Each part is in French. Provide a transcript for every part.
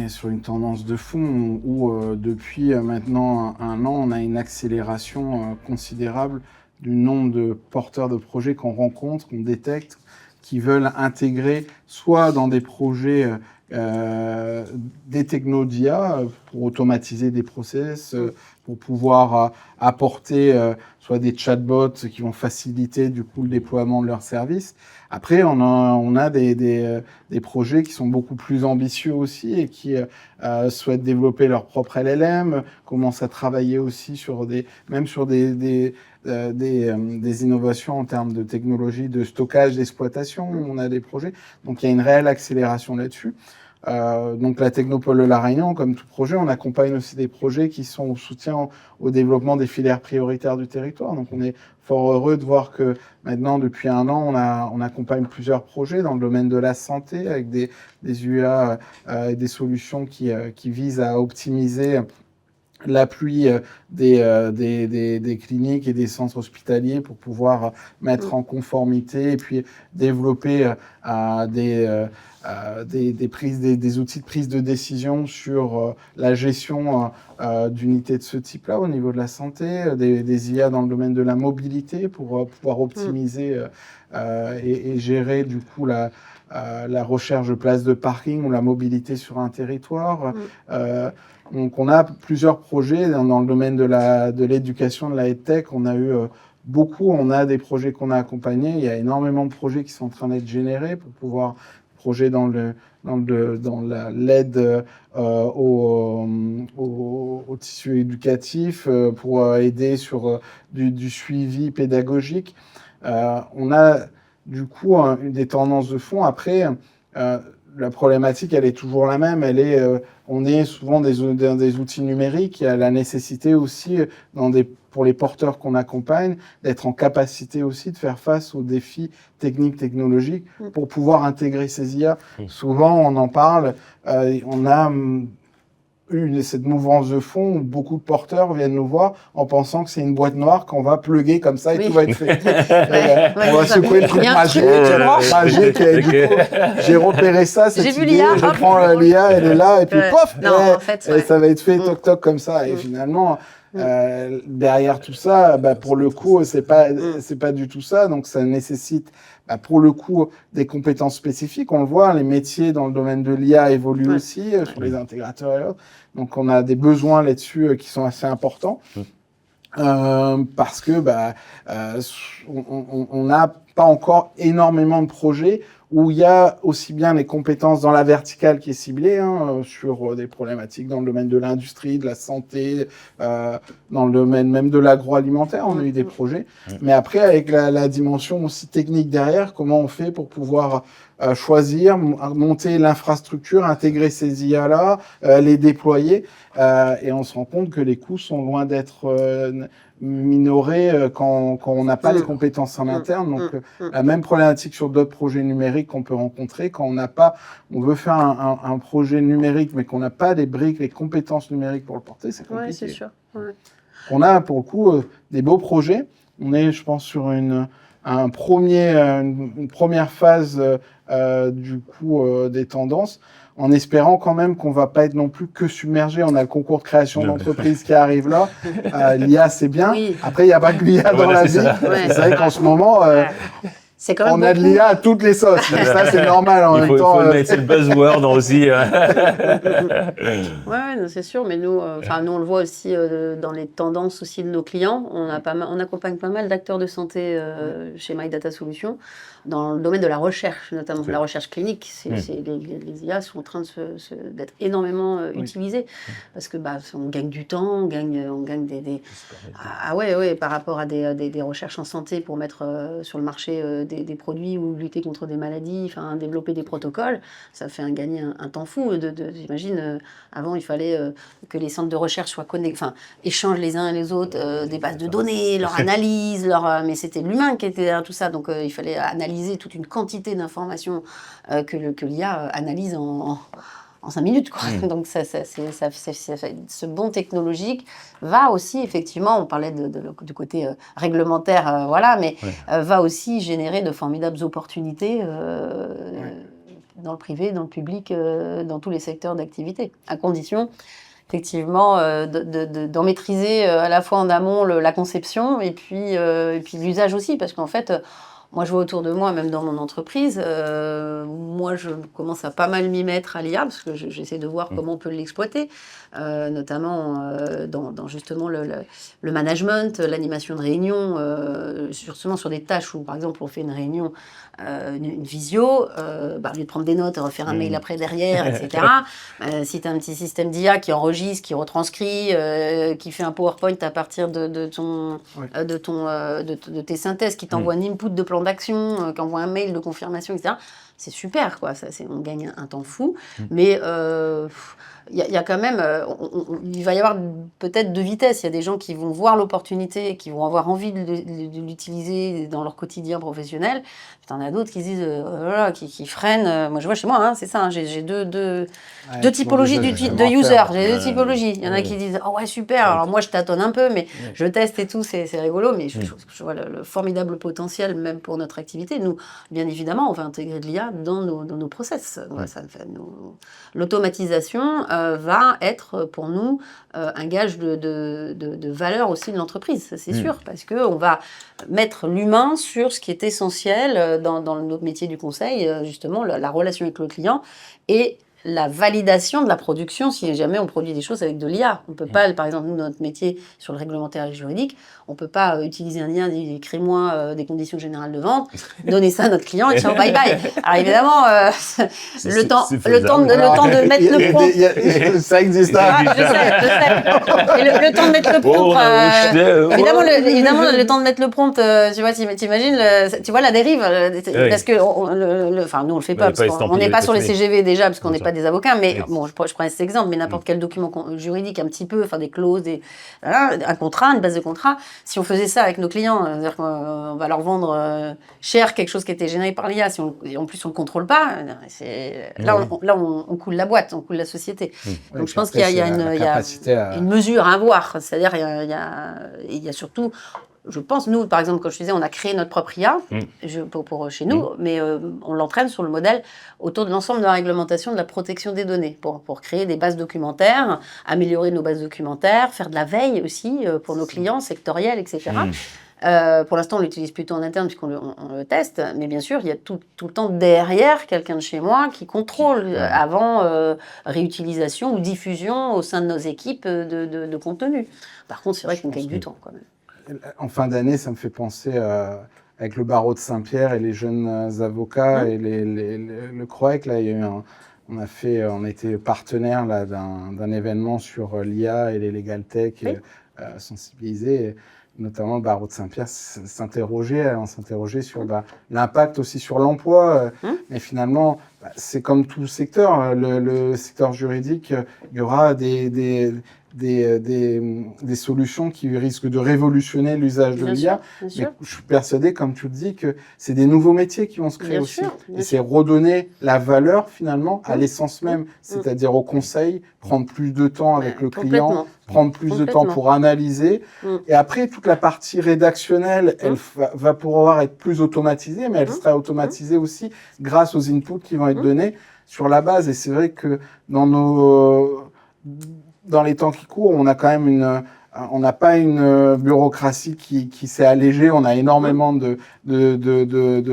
est sur une tendance de fond où depuis maintenant un an, on a une accélération considérable du nombre de porteurs de projets qu'on rencontre, qu'on détecte, qui veulent intégrer soit dans des projets des technos d'IA pour automatiser des process, pour pouvoir apporter soit des chatbots qui vont faciliter du coup le déploiement de leurs services. Après, on a des projets qui sont beaucoup plus ambitieux aussi et qui souhaitent développer leur propre LLM, commencent à travailler aussi sur des innovations en termes de technologie de stockage, d'exploitation. On a des projets. Donc, il y a une réelle accélération là-dessus. Donc, la Technopole de La Réunion, comme tout projet, on accompagne aussi des projets qui sont au soutien au développement des filières prioritaires du territoire. Donc, on est fort heureux de voir que maintenant, depuis un an, on accompagne plusieurs projets dans le domaine de la santé avec des UA et des solutions qui visent à optimiser l'appui des cliniques et des centres hospitaliers pour pouvoir mettre en conformité et puis développer des outils de prise de décision sur la gestion d'unités de ce type-là au niveau de la santé, des IA dans le domaine de la mobilité pour pouvoir optimiser et gérer du coup la recherche de places de parking ou la mobilité sur un territoire. Donc, on a plusieurs projets dans le domaine de l'éducation, de la EdTech. On a eu on a des projets qu'on a accompagnés. Il y a énormément de projets qui sont en train d'être générés pour pouvoir projets dans l'aide au tissu éducatif pour aider sur du suivi pédagogique. On a du coup des tendances de fond. Après, la problématique, elle est toujours la même. On est souvent des outils numériques. Il y a la nécessité aussi, pour les porteurs qu'on accompagne, d'être en capacité aussi de faire face aux défis techniques, technologiques, pour pouvoir intégrer ces IA. Souvent, on en parle. On a cette mouvance de fond où beaucoup de porteurs viennent nous voir en pensant que c'est une boîte noire qu'on va plugger comme ça et tout va être fait. On va secouer le truc magique. Et du coup, j'ai repéré ça, cette idée, je prends l'IA, elle est là, et puis pof, ça va être fait toc toc comme ça. Et finalement, derrière tout ça, pour le coup, c'est pas du tout ça. Donc ça nécessite pour le coup des compétences spécifiques. On le voit, les métiers dans le domaine de l'IA évoluent aussi, sur les intégrateurs et autres. Donc on a des besoins là-dessus qui sont assez importants. Parce que on n'a pas encore énormément de projets où il y a aussi bien les compétences dans la verticale qui est ciblée, sur des problématiques dans le domaine de l'industrie, de la santé, dans le domaine même de l'agroalimentaire, on a eu des projets. Mais après, avec la dimension aussi technique derrière, comment on fait pour pouvoir choisir, monter l'infrastructure, intégrer ces IA-là, les déployer. Et on se rend compte que les coûts sont loin d'être minorés quand on n'a pas les compétences en interne. Donc, la même problématique sur d'autres projets numériques qu'on peut rencontrer quand on veut faire un projet numérique, mais qu'on n'a pas les briques, les compétences numériques pour le porter, c'est compliqué. Oui, c'est sûr. On a, pour le coup, des beaux projets. On est, je pense, sur une première phase du coup des tendances, en espérant quand même qu'on va pas être non plus que submergé. On a le concours de création d'entreprise qui arrive là. L'IA, c'est bien. Oui. Après, il n'y a pas que l'IA dans la vie. C'est vrai qu'en ce moment, on a de l'IA à toutes les sauces. Mais ça, c'est normal en même temps. Il faut mettre le buzzword aussi. Ouais, c'est sûr. Mais nous, nous, on le voit aussi dans les tendances aussi de nos clients. On accompagne pas mal d'acteurs de santé chez My Data Solutions dans le domaine de la recherche, notamment la recherche clinique. Les IA sont en train d'être énormément utilisées parce que on gagne du temps, on gagne des par rapport à des recherches en santé pour mettre sur le marché des produits ou lutter contre des maladies, développer des protocoles, ça fait gagner un temps fou. J'imagine, avant, il fallait que les centres de recherche échangent les uns et les autres des bases de données, leur analyse, mais c'était l'humain qui était derrière tout ça, donc il fallait analyser toute une quantité d'informations que l'IA analyse en 5 minutes, quoi. Donc ce bond technologique va aussi, effectivement, on parlait du côté réglementaire, mais va aussi générer de formidables opportunités dans le privé, dans le public, dans tous les secteurs d'activité, à condition effectivement d'en maîtriser à la fois en amont la conception et puis l'usage aussi, parce qu'en fait, moi je vois autour de moi, même dans mon entreprise, moi je commence à pas mal m'y mettre à l'IA, parce que j'essaie de voir comment on peut l'exploiter, notamment dans justement le management, l'animation de réunions, justement sur des tâches où par exemple on fait une réunion, une visio, au lieu de prendre des notes, refaire un mail après derrière, etc. Si tu as un petit système d'IA qui enregistre, qui retranscrit, qui fait un PowerPoint à partir de tes synthèses, qui t'envoie un input de plan d'action, qui envoie un mail de confirmation, etc. C'est super, quoi. On gagne un temps fou. Mais il y a quand même, il va y avoir peut-être deux vitesses. Il y a des gens qui vont voir l'opportunité, qui vont avoir envie de l'utiliser dans leur quotidien professionnel. Puis t'en as d'autres qui se disent, qui freinent. Moi, je vois chez moi, j'ai deux typologies de users. J'ai deux typologies. Il y en a qui disent, oh ouais, super. Alors moi, je tâtonne un peu, mais je teste et tout, c'est rigolo. Mais je vois le formidable potentiel, même pour notre activité. Nous, bien évidemment, on va intégrer de l'IA dans nos process. L'automatisation va être pour nous un gage de valeur aussi de l'entreprise, c'est sûr, parce qu'on va mettre l'humain sur ce qui est essentiel dans notre métier du conseil, justement la relation avec le client et la validation de la production si jamais on produit des choses avec de l'IA. On ne peut pas, par exemple, nous, notre métier sur le réglementaire et le juridique, on ne peut pas utiliser un IA, écris-moi des conditions générales de vente, donner ça à notre client et ciao, bye bye. Alors évidemment, le temps de mettre le prompt. Ça existe. Je sais. Et le temps de mettre le prompt. Évidemment, le temps de mettre le prompt, tu vois, t'imagines, tu vois la dérive. Parce que, nous, on le fait pas, parce qu'on n'est pas sur les CGV déjà, parce qu'on n'est pas des avocats, mais bon, je prends cet exemple, mais n'importe quel document juridique un petit peu, enfin des clauses, un contrat, une base de contrat, si on faisait ça avec nos clients, c'est-à-dire qu'on va leur vendre cher quelque chose qui a été généré par l'IA, si en plus on ne le contrôle pas, on coule la boîte, on coule la société. Donc je pense qu'il y a une mesure à avoir, c'est-à-dire il y a surtout... Je pense, nous, par exemple, quand je disais, on a créé notre propre IA pour chez nous, mais on l'entraîne sur le modèle autour de l'ensemble de la réglementation de la protection des données, pour créer des bases documentaires, améliorer nos bases documentaires, faire de la veille aussi pour nos clients sectoriels, etc. Pour l'instant, on l'utilise plutôt en interne puisqu'on le teste, mais bien sûr, il y a tout le temps derrière quelqu'un de chez moi qui contrôle avant réutilisation ou diffusion au sein de nos équipes de contenu. Par contre, c'est vrai qu'on gagne du temps quand même. En fin d'année, ça me fait penser avec le barreau de Saint-Pierre et les jeunes avocats et le CROEC. Là, il y a eu on a été partenaire là, d'un événement sur l'IA et les legal tech, sensibilisés. Notamment le barreau de Saint-Pierre on s'interrogeait sur l'impact aussi sur l'emploi. Mais finalement, c'est comme tout secteur. Le secteur juridique, il y aura des solutions qui risquent de révolutionner l'usage de l'IA. Mais je suis persuadé, comme tu le dis, que c'est des nouveaux métiers qui vont se créer aussi. Et c'est redonner la valeur finalement à l'essence même, c'est-à-dire au conseil, prendre plus de temps avec le client, prendre plus de temps pour analyser. Et après, toute la partie rédactionnelle, elle va pouvoir être plus automatisée, mais elle sera automatisée aussi grâce aux inputs qui vont être donnés sur la base. Et c'est vrai que dans les temps qui courent, on a quand même on n'a pas une bureaucratie qui s'est allégée. On a énormément de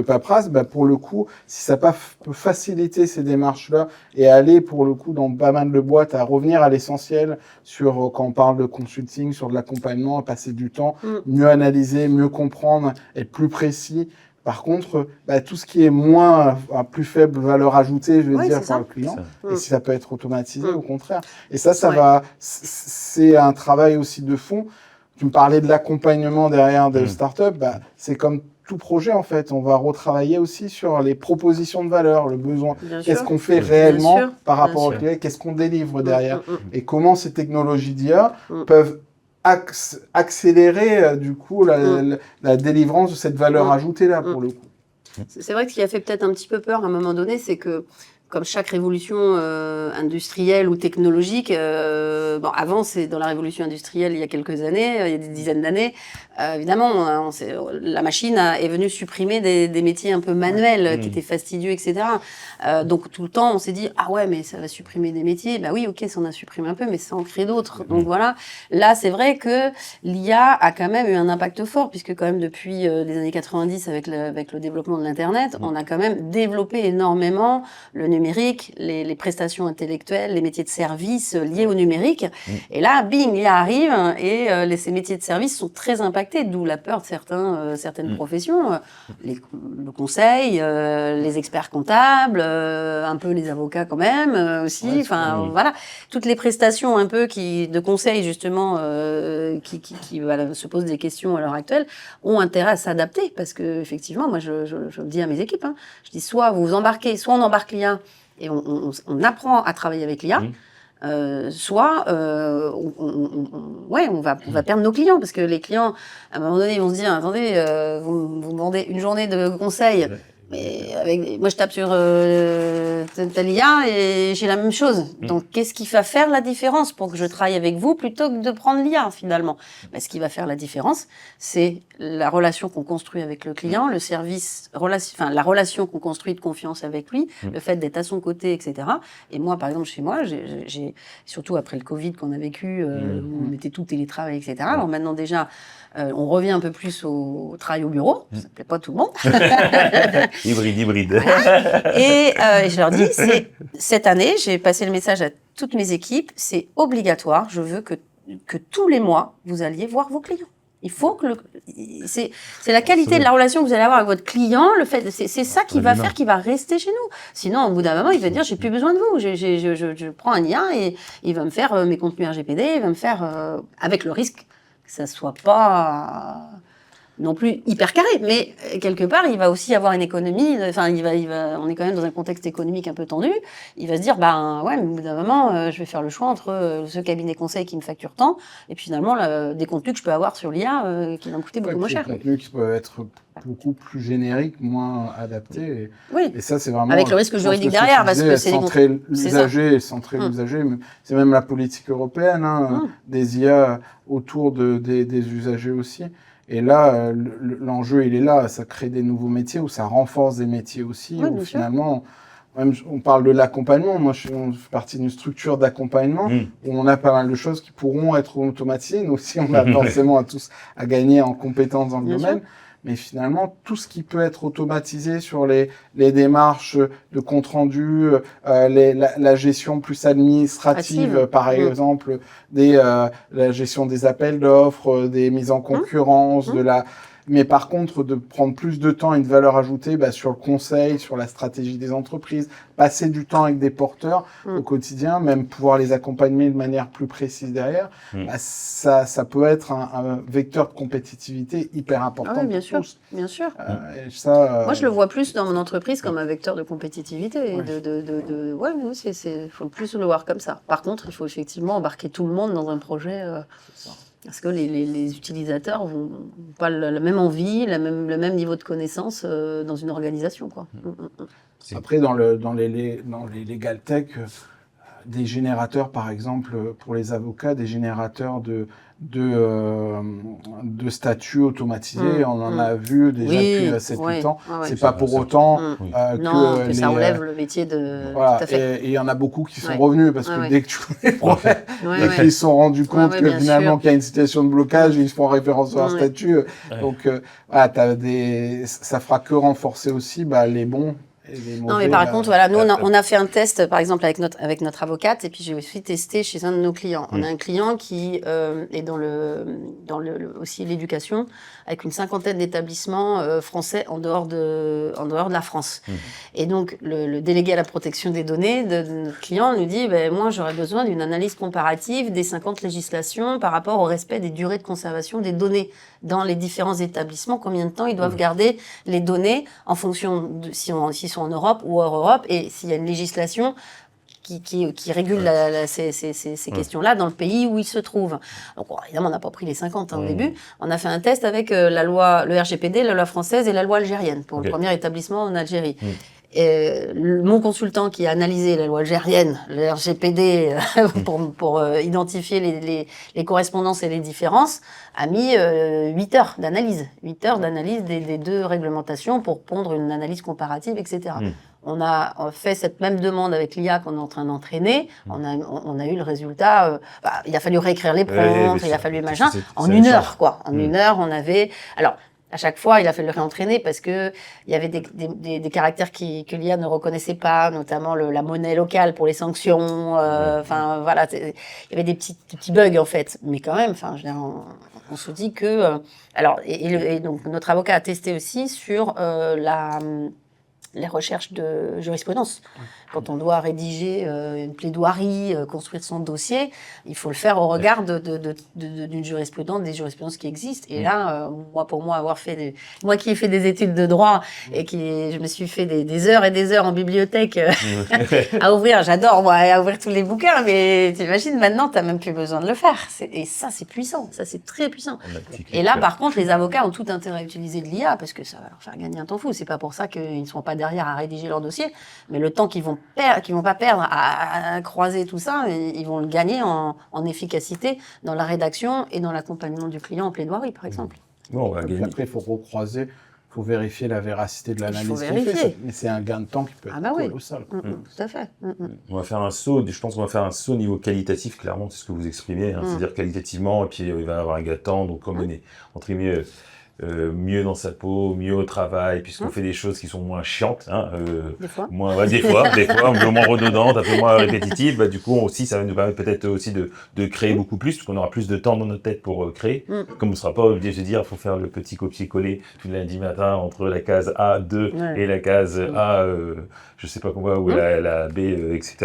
paperasse. Pour le coup, si ça peut faciliter ces démarches-là et aller pour le coup dans pas mal de boîtes à revenir à l'essentiel sur quand on parle de consulting, sur de l'accompagnement, à passer du temps, mieux analyser, mieux comprendre, être plus précis. Par contre, tout ce qui est à plus faible valeur ajoutée, je veux dire, pour le client, et si ça peut être automatisé, au contraire. Et c'est un travail aussi de fond. Tu me parlais de l'accompagnement derrière des startups, c'est comme tout projet, en fait. On va retravailler aussi sur les propositions de valeur, le besoin. Qu'est-ce qu'on fait réellement par rapport au client? Qu'est-ce qu'on délivre derrière? Et comment ces technologies d'IA peuvent accélérer du coup la délivrance de cette valeur ajoutée là pour le coup. C'est vrai que ce qui a fait peut-être un petit peu peur à un moment donné, c'est que comme chaque révolution industrielle ou technologique, avant, c'est dans la révolution industrielle il y a quelques années, il y a des dizaines d'années, évidemment, la machine est venue supprimer des métiers un peu manuels qui étaient fastidieux, etc. Donc tout le temps, on s'est dit ah ouais, mais ça va supprimer des métiers. Bah oui, ok, ça en a supprimé un peu, mais ça en crée d'autres. Donc voilà, là c'est vrai que l'IA a quand même eu un impact fort, puisque quand même depuis les années 90, avec le développement de l'Internet, on a quand même développé énormément le numérique, les prestations intellectuelles, les métiers de service liés au numérique. Et là, bing, l'IA arrive et ces métiers de service sont très impactés, d'où la peur de certaines professions, le conseil, les experts comptables, un peu les avocats quand même aussi. Enfin voilà, toutes les prestations un peu de conseil justement qui voilà, se posent des questions à l'heure actuelle ont intérêt à s'adapter, parce que effectivement, moi je le dis à mes équipes, je dis soit vous embarquez, soit on embarque l'IA et on apprend à travailler avec l'IA. Soit on va perdre nos clients, parce que les clients à un moment donné ils vont se dire attendez, vous demandez une journée de conseil, mais moi je tape sur telle IA et j'ai la même chose. Donc qu'est-ce qui va faire la différence pour que je travaille avec vous plutôt que de prendre l'IA finalement? Ce qui va faire la différence, c'est la relation qu'on construit avec le client, le service, la relation qu'on construit de confiance avec lui, le fait d'être à son côté, etc. Et moi, par exemple, chez moi, j'ai surtout après le Covid qu'on a vécu, où on était tout télétravail, etc. Alors maintenant déjà, on revient un peu plus au travail au bureau. Ça ne plaît pas à tout le monde. Hybride. Et je leur dis, cette année, j'ai passé le message à toutes mes équipes, c'est obligatoire. Je veux que tous les mois, vous alliez voir vos clients. Il faut que c'est la qualité de la relation que vous allez avoir avec votre client, c'est ça qui va faire qu'il va rester chez nous. Sinon, au bout d'un moment, il va dire j'ai plus besoin de vous. Je prends un IA et il va me faire mes contenus RGPD, il va me faire avec le risque que ça soit pas non plus hyper carré, mais quelque part, il va aussi avoir une économie. Enfin, on est quand même dans un contexte économique un peu tendu. Il va se dire, ouais, mais au bout d'un moment, je vais faire le choix entre ce cabinet conseil qui me facture tant, et puis finalement, des contenus que je peux avoir sur l'IA qui vont me coûter beaucoup moins cher. Des contenus qui peuvent être beaucoup plus génériques, moins adaptés. Oui. Et ça, c'est vraiment avec le risque juridique derrière, parce que c'est centrer l'usager, c'est même la politique européenne, des IA autour des usagers aussi. Et là, l'enjeu, il est là. Ça crée des nouveaux métiers ou ça renforce des métiers aussi. Oui, où finalement, même, on parle de l'accompagnement. Moi, on fait partie d'une structure d'accompagnement où on a pas mal de choses qui pourront être automatisées. Nous aussi, on a forcément à gagner en compétences dans le domaine. Sûr. Mais finalement, tout ce qui peut être automatisé sur les démarches de compte rendu, la gestion plus administrative, par exemple, la gestion des appels d'offres, des mises en concurrence, mais par contre, de prendre plus de temps et une valeur ajoutée sur le conseil, sur la stratégie des entreprises, passer du temps avec des porteurs au quotidien, même pouvoir les accompagner de manière plus précise derrière, ça peut être un vecteur de compétitivité hyper important. Ah oui, bien sûr, bien sûr. Moi, je le vois plus dans mon entreprise comme un vecteur de compétitivité. Il faut plus le voir comme ça. Par contre, il faut effectivement embarquer tout le monde dans un projet. Parce que les utilisateurs n'ont pas la même envie, le même niveau de connaissance dans une organisation, quoi. Après, dans les legal tech, des générateurs, par exemple, pour les avocats, des générateurs de statuts automatisés, on en a vu déjà depuis 7-8 ans. C'est pas pour autant que ça enlève le métier de... Voilà. Tout à fait. Et il y en a beaucoup qui sont revenus parce que dès que tu les profets et qu'ils se sont rendus compte que finalement qu'il y a une situation de blocage, ils se font référence à un statut. Donc ça fera que renforcer aussi les bons. Non, mais par contre, voilà, nous, on a fait un test, par exemple, avec notre avocate, et puis j'ai aussi testé chez un de nos clients. On a un client qui est dans aussi l'éducation, avec une 50aine d'établissements français en dehors de la France. Et donc, le délégué à la protection des données de notre client nous dit, moi, j'aurais besoin d'une analyse comparative des 50 législations par rapport au respect des durées de conservation des données dans les différents établissements, combien de temps ils doivent garder les données en fonction de s'ils sont en Europe ou hors Europe, et s'il y a une législation qui régule ces questions-là dans le pays où ils se trouvent. Donc, évidemment, on n'a pas pris les 50 au début. On a fait un test avec le RGPD, la loi française et la loi algérienne pour le premier établissement en Algérie. Mon consultant qui a analysé la loi algérienne, le RGPD, pour identifier les correspondances et les différences, a mis 8 heures d'analyse. 8 heures d'analyse des deux réglementations pour pondre une analyse comparative, etc. On a fait cette même demande avec l'IA qu'on est en train d'entraîner. On a eu le résultat. Il a fallu réécrire les prompts, il a fallu machin. En 1 heure, quoi. En 1 heure, on avait... Alors, à chaque fois, il a fallu le réentraîner parce que il y avait des caractères que l'IA ne reconnaissait pas, notamment la monnaie locale pour les sanctions. Enfin, voilà, il y avait des petits bugs en fait. Mais quand même, enfin, je veux dire, on se dit que... alors, et donc, notre avocat a testé aussi sur les recherches de jurisprudence. Quand on doit rédiger une plaidoirie, construire son dossier, il faut le faire au regard d'une jurisprudence, des jurisprudences qui existent. Et là, pour moi, moi qui ai fait des études de droit et je me suis fait des heures et des heures en bibliothèque à ouvrir, j'adore moi, à ouvrir tous les bouquins, mais t'imagines, maintenant, t'as même plus besoin de le faire. Et ça, c'est puissant. Ça, c'est très puissant. Et là, par contre, les avocats ont tout intérêt à utiliser de l'IA parce que ça va leur faire gagner un temps fou. C'est pas pour ça qu'ils ne seront pas derrière à rédiger leur dossier, mais le temps qu'ils vont pas perdre à croiser tout ça, ils vont le gagner en efficacité dans la rédaction et dans l'accompagnement du client en plaidoirie, par exemple. Bon, on va gagner. Après, il faut recroiser, il faut vérifier la véracité de l'analyse. Il faut vérifier. Mais c'est un gain de temps qui peut être colossal. Tout à fait. On va faire un saut, je pense qu'on va faire un saut au niveau qualitatif, clairement, c'est ce que vous exprimiez, c'est-à-dire qualitativement, et puis il va y avoir un gain de temps, donc comme on est entre guillemets mieux dans sa peau, mieux au travail, puisqu'on fait des choses qui sont moins chiantes, Des fois. Des fois, un peu moins redondantes, un peu moins répétitives, du coup aussi ça va nous permettre peut-être aussi de créer beaucoup plus, parce qu'on aura plus de temps dans notre tête pour créer, comme on ne sera pas obligé de se dire, il faut faire le petit copier-coller tout le lundi matin entre la case A2 et la case A, je sais pas quoi, ou la B, etc.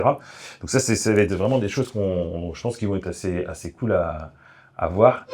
Donc ça va être vraiment des choses je pense qui vont être assez cool à voir.